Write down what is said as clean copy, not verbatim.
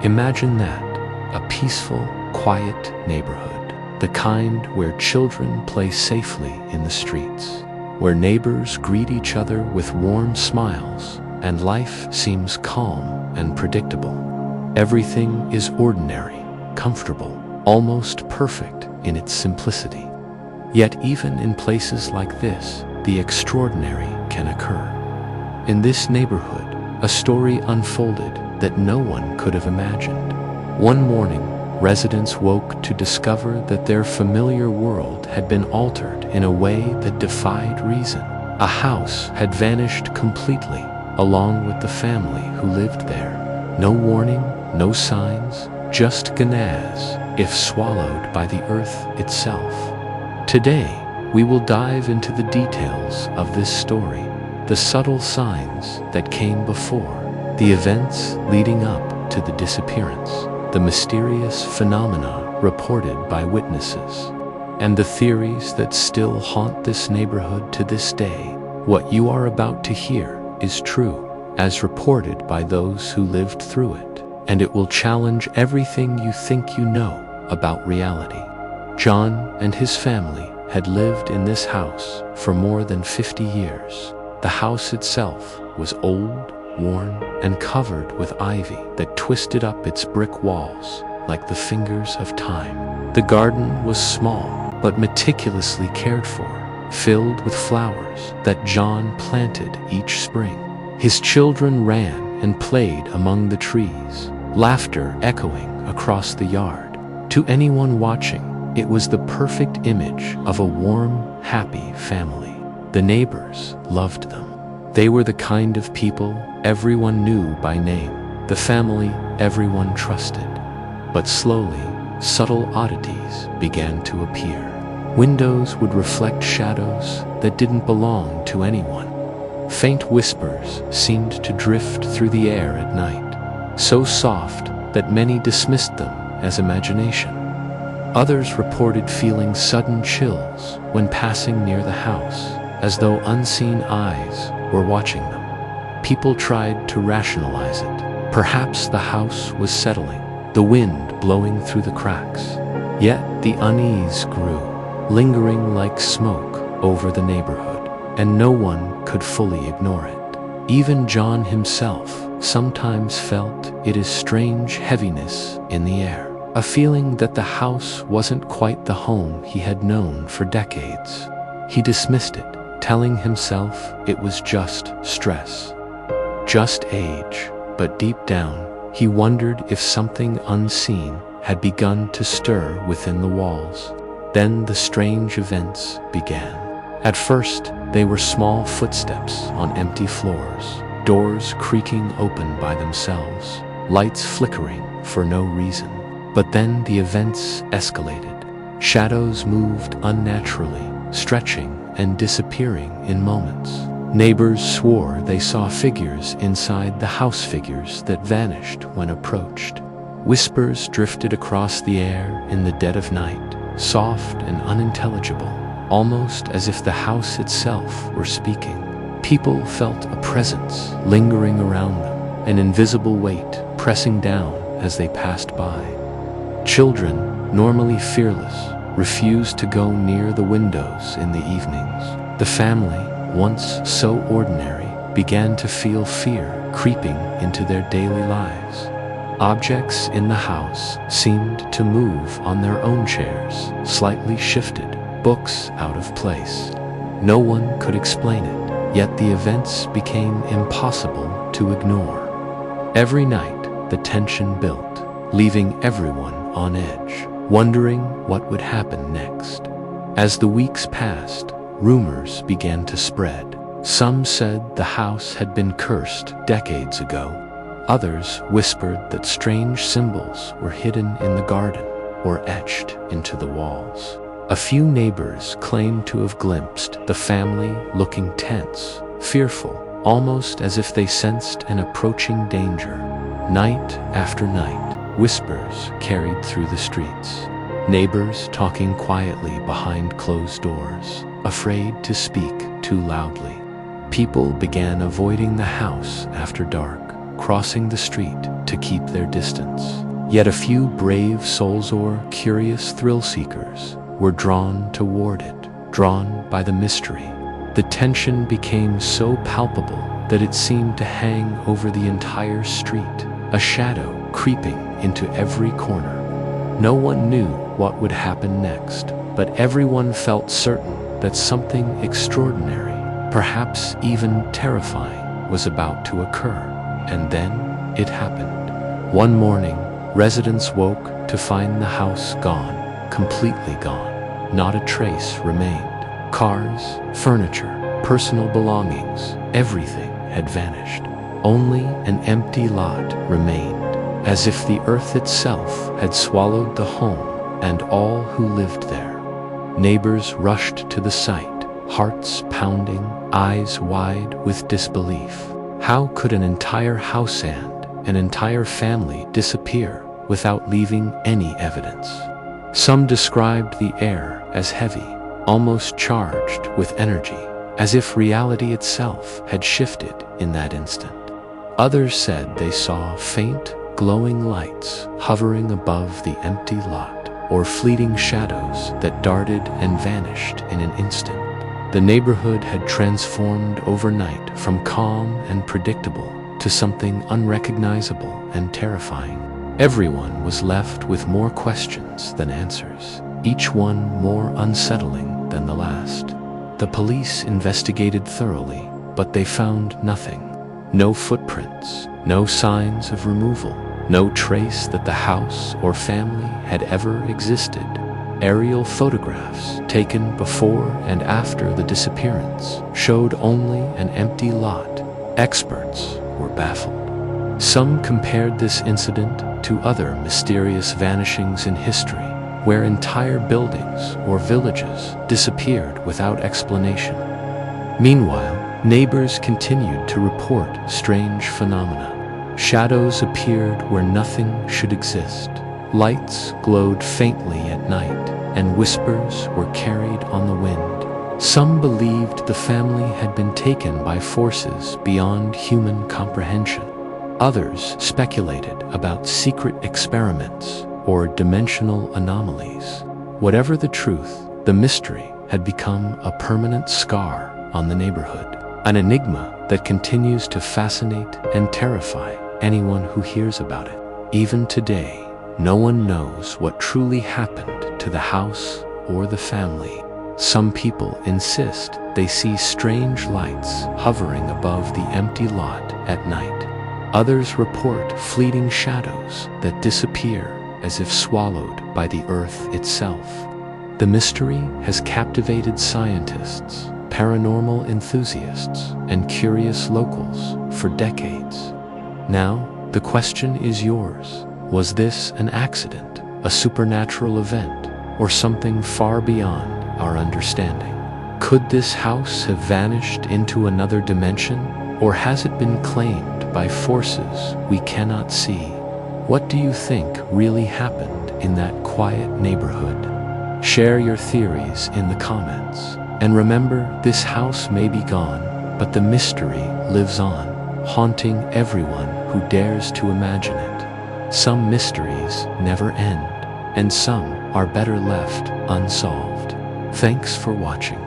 Imagine that, a peaceful, quiet neighborhood, the kind where children play safely in the streets, where neighbors greet each other with warm smiles, and life seems calm and predictable. Everything is ordinary, comfortable, almost perfect in its simplicity. Yet even in places like this, the extraordinary can occur. In this neighborhood, a story unfolded that no one could have imagined. One morning, residents woke to discover that their familiar world had been altered in a way that defied reason. A house had vanished completely, along with the family who lived there. No warning, no signs, just gnaz, if swallowed by the earth itself. Today, we will dive into the details of this story, the subtle signs that came before, the events leading up to the disappearance, the mysterious phenomena reported by witnesses, and the theories that still haunt this neighborhood to this day. What you are about to hear is true, as reported by those who lived through it, and it will challenge everything you think you know about reality. John and his family had lived in this house for more than 50 years. The house itself was old, worn, and covered with ivy that twisted up its brick walls like the fingers of time. The garden was small, but meticulously cared for, filled with flowers that John planted each spring. His children ran and played among the trees, laughter echoing across the yard. To anyone watching, it was the perfect image of a warm, happy family. The neighbors loved them. They were the kind of people everyone knew by name, the family everyone trusted. But slowly, subtle oddities began to appear. Windows would reflect shadows that didn't belong to anyone. Faint whispers seemed to drift through the air at night, so soft that many dismissed them as imagination. Others reported feeling sudden chills when passing near the house, as though unseen eyes were watching them. People tried to rationalize it. Perhaps the house was settling, the wind blowing through the cracks. Yet the unease grew, lingering like smoke over the neighborhood, and no one could fully ignore it. Even John himself sometimes felt its strange heaviness in the air, a feeling that the house wasn't quite the home he had known for decades. He dismissed it, telling himself it was just stress, just age, but deep down, he wondered if something unseen had begun to stir within the walls. Then the strange events began. At first, they were small footsteps on empty floors, doors creaking open by themselves, lights flickering for no reason. But then the events escalated. Shadows moved unnaturally, stretching and disappearing in moments. Neighbors swore they saw figures inside the house, figures that vanished when approached. Whispers drifted across the air in the dead of night, soft and unintelligible, almost as if the house itself were speaking. People felt a presence lingering around them, an invisible weight pressing down as they passed by. Children, normally fearless, refused to go near the windows in the evenings. The family, once so ordinary, began to feel fear creeping into their daily lives. Objects in the house seemed to move on their own chairs, slightly shifted, books out of place. No one could explain it, yet the events became impossible to ignore. Every night, the tension built, leaving everyone on edge, wondering what would happen next. As the weeks passed, rumors began to spread. Some said the house had been cursed decades ago. Others whispered that strange symbols were hidden in the garden or etched into the walls. A few neighbors claimed to have glimpsed the family looking tense, fearful, almost as if they sensed an approaching danger. Night after night, whispers carried through the streets. Neighbors talking quietly behind closed doors, afraid to speak too loudly. People began avoiding the house after dark, crossing the street to keep their distance. Yet a few brave souls or curious thrill-seekers were drawn toward it, drawn by the mystery. The tension became so palpable that it seemed to hang over the entire street, a shadow creeping into every corner. No one knew what would happen next, but everyone felt certain that something extraordinary, perhaps even terrifying, was about to occur. And then it happened. One morning, residents woke to find the house gone, completely gone. Not a trace remained. Cars, furniture, personal belongings, everything had vanished. Only an empty lot remained, as if the earth itself had swallowed the home and all who lived there. Neighbors rushed to the site, hearts pounding, eyes wide with disbelief. How could an entire house and an entire family disappear without leaving any evidence? Some described the air as heavy, almost charged with energy, as if reality itself had shifted in that instant. Others said they saw faint, glowing lights hovering above the empty lot, or fleeting shadows that darted and vanished in an instant. The neighborhood had transformed overnight from calm and predictable to something unrecognizable and terrifying. Everyone was left with more questions than answers, each one more unsettling than the last. The police investigated thoroughly, but they found nothing. No footprints, no signs of removal, no trace that the house or family had ever existed. Aerial photographs taken before and after the disappearance showed only an empty lot. Experts were baffled. Some compared this incident to other mysterious vanishings in history, where entire buildings or villages disappeared without explanation. Meanwhile, neighbors continued to report strange phenomena. Shadows appeared where nothing should exist. Lights glowed faintly at night, and whispers were carried on the wind. Some believed the family had been taken by forces beyond human comprehension. Others speculated about secret experiments or dimensional anomalies. Whatever the truth, the mystery had become a permanent scar on the neighborhood, an enigma that continues to fascinate and terrify anyone who hears about it. Even today, no one knows what truly happened to the house or the family. Some people insist they see strange lights hovering above the empty lot at night. Others report fleeting shadows that disappear as if swallowed by the earth itself. The mystery has captivated scientists, paranormal enthusiasts, and curious locals for decades. Now, the question is yours. Was this an accident, a supernatural event, or something far beyond our understanding? Could this house have vanished into another dimension, or has it been claimed by forces we cannot see? What do you think really happened in that quiet neighborhood? Share your theories in the comments. And remember, this house may be gone, but the mystery lives on, haunting everyone who dares to imagine it. Some mysteries never end, and some are better left unsolved. Thanks for watching.